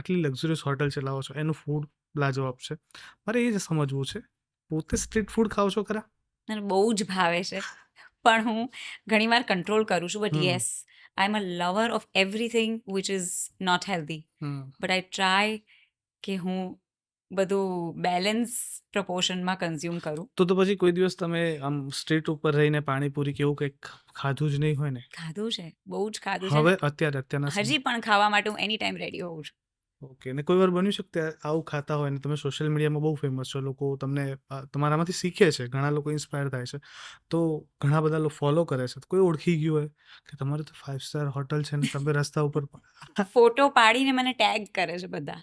આટલી luxurious hotel ચલાવો છો, એનું ફૂડ લાજવાબ છે. મારે એ જ સમજવું છે, પોતે સ્ટ્રીટ ફૂડ ખાઓ છો ખરા? મને બહુ જ ભાવે છે, પણ હું ઘણીવાર કંટ્રોલ કરું છું. But hmm yes, I am a lover of everything which is not healthy. Hmm but I try કે હું બધું બેલેન્સ પ્રપોર્શનમાં કન્ઝ્યુમ કરું. તો પછી કોઈ દિવસ તમે આમ સ્ટ્રીટ ઉપર રહીને પાણીપુરી કે એવું કંઈક ખાધું જ નહીં હોય ને? ખાધું છે, બહુ જ ખાધું છે, હવે ને અત્યારના સમય. હજી પણ ખાવા માટે હું એની ટાઈમ રેડી હોઉં છું. ઓકે. ને કોઈ વાર બન્યું છે કે આવું ખાતા હોય ને તમે સોશિયલ મીડિયામાં બહુ ફેમસ છો, લોકો તમને તમારામાંથી શીખે છે, ઘણા લોકો ઇન્સ્પાયર થાય છે, તો ઘણા બધા લોકો ફોલો કરે છે, તો કોઈ ઓળખી ગયું હોય કે તમારે તો 5 સ્ટાર હોટલ છે ને તમે રસ્તા ઉપર ફોટો પાડીને મને ટેગ કરે છે બધા.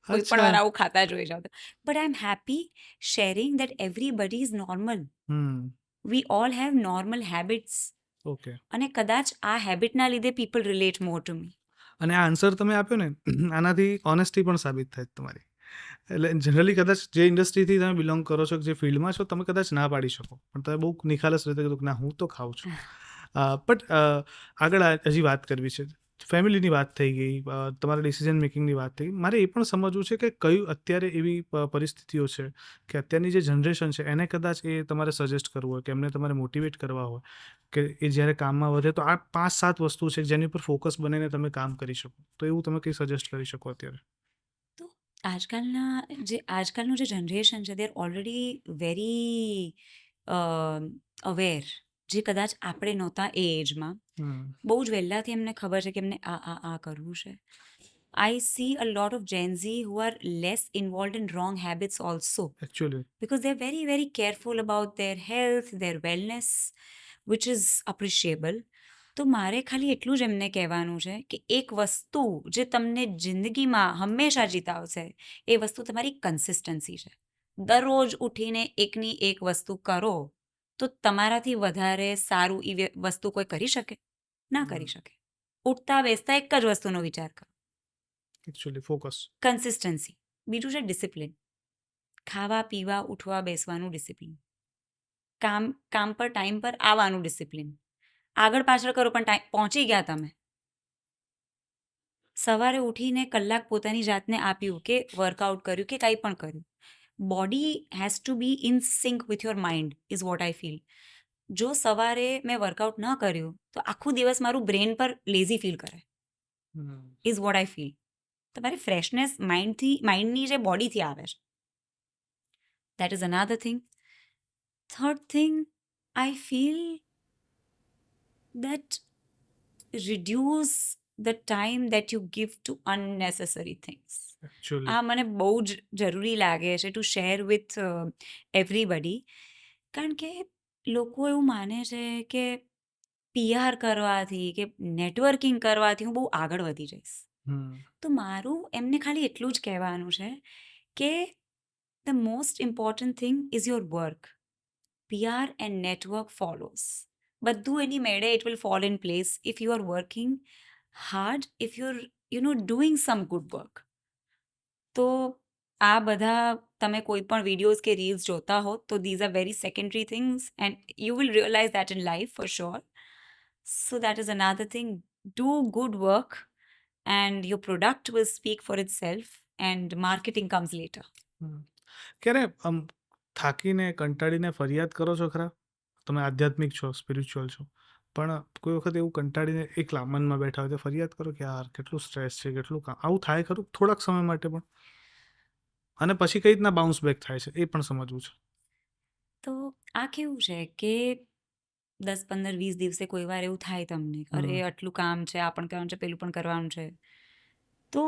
કોઈ પણ અચ્છા. વાર આવું ખાતા જોઈ જાવ તો. But I am happy sharing that everybody is normal. Hmm we all have normal habits. Okay. અને કદાચ આ હેબિટના લીધે people relate more to me. અને આ આન્સર તમે આપ્યો ને, આનાથી ઓનેસ્ટી પણ સાબિત થાય તમારી. એટલે જનરલી કદાચ જે ઇન્ડસ્ટ્રીથી તમે બિલોંગ કરો છો, જે ફિલ્ડમાં છો, તમે કદાચ ના પાડી શકો, પણ તમે બહુ નિખાલસ રીતે કીધું કે ના, હું તો ખાઉં છું. બટ આગળ હજી વાત કરવી છે. ફેમિલીની વાત થઈ ગઈ, તમારા ડિસિઝન મેકિંગની વાત થઈ ગઈ. મારે એ પણ સમજવું છે કે કયું અત્યારે એવી પરિસ્થિતિઓ છે કે અત્યારની જે જનરેશન છે એને કદાચ એ તમારે સજેસ્ટ કરવું હોય, કે એમને તમારે મોટિવેટ કરવા હોય કે એ જ્યારે કામમાં વધે તો આ 5-7 વસ્તુ છે જેની ઉપર ફોકસ બનીને તમે કામ કરી શકો. તો એવું તમે કંઈ સજેસ્ટ કરી શકો અત્યારે? તો આજકાલનું જે જનરેશન છે, they are already very aware, જે કદાચ આપણે નહોતા એ એજમાં. હમ બહુ જ વહેલાથી એમને ખબર છે કે એમને આ કરવું છે. I see a lot of Gen Z who are less involve in wrong habits also, actually. because they're very very careful about their health, their wellness, which is appreciable. તો મારે ખાલી એટલું જ એમને કહેવાનું છે કે એક વસ્તુ જે તમને જિંદગીમાં હંમેશા જીતાવશે, એ વસ્તુ તમારી કન્સિસ્ટન્સી છે. દરરોજ ઉઠીને એકની એક વસ્તુ કરો તો તમારાથી વધારે સારું એ વસ્તુ કોઈ કરી શકે? ના કરી શકે. ઉઠતા બેસતા એક જ વસ્તુનો વિચાર કરો, એકચ્યુઅલી ફોકસ. કન્સિસ્ટન્સી. બીજું છે ડિસિપ્લિન. ખાવા પીવા ઉઠવા બેસવાનું ડિસિપ્લિન. કામ પર ટાઈમ પર આવવાનું ડિસિપ્લિન. આગળ પાછળ કરો પણ પહોંચી ગયા તમે. સવારે ઉઠીને કલાક પોતાની જાતને આપ્યું, કે વર્કઆઉટ કર્યું કે કંઈ પણ કર્યું. Body has to be in sync with your mind is what I feel. જો સવારે મેં વર્કઆઉટ ન કર્યું તો આખું દિવસ મારું બ્રેન પર લેઝી ફીલ કરે, ઇઝ વોટ આઈ ફીલ. તમારી ફ્રેશનેસ માઇન્ડની જે બોડીથી આવે છે. That is another thing. Third thing, I feel that reduce the time that you give to unnecessary things. Actually. આ મને બહુ જ જરૂરી લાગે છે ટુ શેર વિથ એવરીબડી. કારણ કે લોકો એવું માને છે કે PR કરવાથી કે નેટવર્કિંગ કરવાથી હું બહુ આગળ વધી જઈશ. તો મારું એમને ખાલી એટલું જ કહેવાનું છે કે the most important thing is your work. PR and network follows. બધું એની મેળે it will fall in place if you are working hard, if you doing sum good work. તો આ બધા તમે કોઈ પણ વિડીયોઝ કે રીલ્સ જોતા હો તો these are very secondary things and you will realise that in life for sure. So that is another thing. Do good work and your product will speak for itself and marketing comes later. ક્યારે આમ થાકીને કંટાળીને ફરિયાદ કરો છો ખરા? તમે આધ્યાત્મિક છો, સ્પિરિચ્યુઅલ છો, પણ કોઈ વખત એવું કંટાળીને એકલા મનમાં બેઠા હોય તો ફરિયાદ કરો કે યાર કેટલું સ્ટ્રેસ છે, કેટલું કામ, આવું થાય ખરું થોડાક સમય માટે પણ? અને પછી કઈ રીતના બાઉન્સ બેક થાય છે એ પણ સમજવું છે. તો આ કેવું છે કે 10-15-20 દિવસે કોઈ વાર એવું થાય તમને, અરે આટલું કામ છે, આ પણ કરવાનું છે, પેલું પણ કરવાનું છે. તો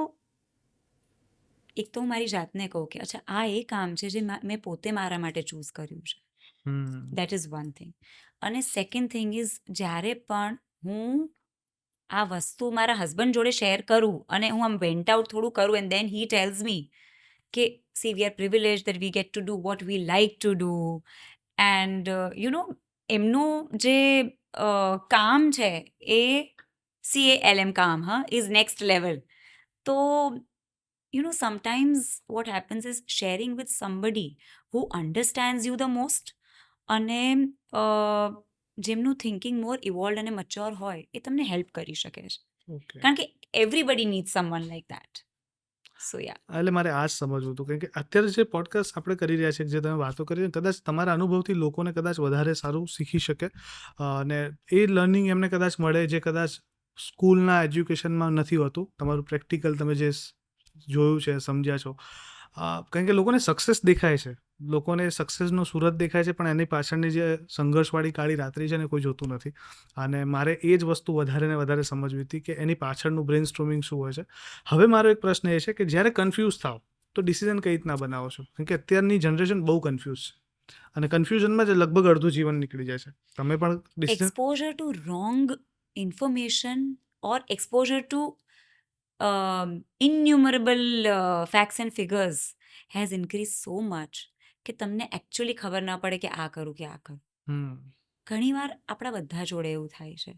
એક તો હું મારી જાતને કહું કે અચ્છા, આ એ કામ છે જે મેં પોતે મારા માટે ચૂઝ કર્યું છે. That is one thing. અને સેકન્ડ થિંગ ઇઝ, જ્યારે પણ હું આ વસ્તુ મારા હસબન્ડ જોડે શેર કરું અને હું આમ વેન્ટ આઉટ થોડું કરું એન્ડ દેન હી ટેલ્સ મી કે C we are privilege that we get to do what we like to do. And એમનું જે કામ છે એ CALM કામ ઇઝ નેક્સ્ટ લેવલ. તો sometimes what happens is sharing with somebody who understands you the most, અને જેમનું thinking મોર evolve અને મચ્યોર હોય એ તમને હેલ્પ કરી શકે છે. ઓકે. કારણ કે everybody need someone like that. So yeah. એટલે મારે આ જ સમજવું હતું, કારણ કે અત્યારે જે પોડકાસ્ટ આપણે કરી રહ્યા છીએ, જે તમે વાતો કરી રહ્યા છો, કદાચ તમારા અનુભવથી લોકોને કદાચ વધારે સારું શીખી શકે, અને એ લર્નિંગ એમને કદાચ મળે જે કદાચ સ્કૂલના એજ્યુકેશનમાં નથી હોતું. તમારું પ્રેક્ટિકલ તમે જે જોયું છે, સમજ્યા છો. કારણ કે લોકોને સક્સેસ દેખાય છે, લોકોને સક્સેસનો સુરત દેખાય છે, પણ એની પાછળની જે સંઘર્ષવાળી કાળી રાત્રિ છે ને કોઈ જોતું નથી. અને મારે એ જ વસ્તુ વધારે ને વધારે સમજવી હતી કે એની પાછળનું બ્રેન સ્ટ્રોમિંગ શું હોય છે. હવે મારો એક પ્રશ્ન એ છે કે જ્યારે કન્ફ્યુઝ થાવ તો ડિસિઝન કઈ રીતના બનાવો છો? કારણ કે અત્યારની જનરેશન બહુ કન્ફ્યુઝ છે, અને કન્ફ્યુઝનમાં જ લગભગ અડધું જીવન નીકળી જાય છે. તમે પણ decision exposure to wrong information or exposure to innumerable facts and figures has increased so much કે તમને એકચ્યુઅલી ખબર ના પડે કે આ કરું કે આ કરું. હમ ઘણીવાર આપણા બધા જોડે એવું થાય છે.